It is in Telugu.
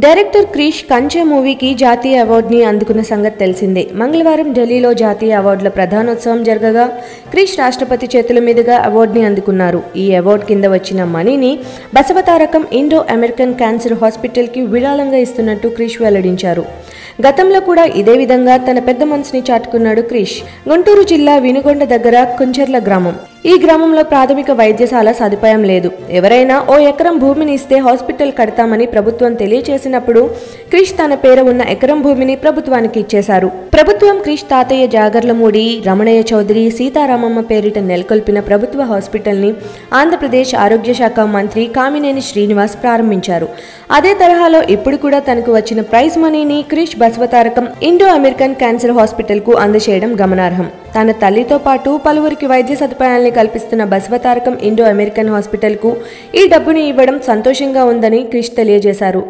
డైరెక్టర్ క్రిష్ కంచె మూవీకి జాతీయ అవార్డుని అందుకున్న సంగతి తెలిసిందే. మంగళవారం ఢిల్లీలో జాతీయ అవార్డుల ప్రధానోత్సవం జరగగా క్రిష్ రాష్ట్రపతి చేతుల మీదుగా అవార్డుని అందుకున్నారు. ఈ అవార్డు కింద వచ్చిన మనీని బసవతారకం ఇండో అమెరికన్ క్యాన్సర్ హాస్పిటల్కి విరాళంగా ఇస్తున్నట్టు క్రిష్ వెల్లడించారు. గతంలో కూడా ఇదే విధంగా తన పెద్ద మనసుని చాటుకున్నాడు క్రిష్. గుంటూరు జిల్లా వినుగొండ దగ్గర కుంచెర్ల గ్రామం. ఈ గ్రామంలో ప్రాథమిక వైద్యశాల సదుపాయం లేదు. ఎవరైనా ఓ ఎకరం భూమిని ఇస్తే హాస్పిటల్ కడతామని ప్రభుత్వం తెలియచేసినప్పుడు క్రిష్ తన పేర ఉన్న ఎకరం భూమిని ప్రభుత్వానికి ఇచ్చేశారు. ప్రభుత్వం క్రిష్ తాతయ్య జాగర్లమూడి, రమణయ్య చౌదరి, సీతారామమ్మ పేరిట నెలకొల్పిన ప్రభుత్వ హాస్పిటల్ని ఆంధ్రప్రదేశ్ ఆరోగ్య శాఖ మంత్రి కామినేని శ్రీనివాస్ ప్రారంభించారు. అదే తరహాలో ఇప్పుడు కూడా తనకు వచ్చిన ప్రైజ్ మనీని Krish Basavatarakam Indo American cancer హాస్పిటల్కు అందజేయడం గమనార్హం. తన తల్లితో పాటు పలువురికి వైద్య సదుపాయాల్ని కల్పిస్తున్న బసవతారకం ఇండో అమెరికన్ హాస్పిటల్కు ఈ డబ్బుని ఇవ్వడం సంతోషంగా ఉందని క్రిష్ తెలియజేశారు.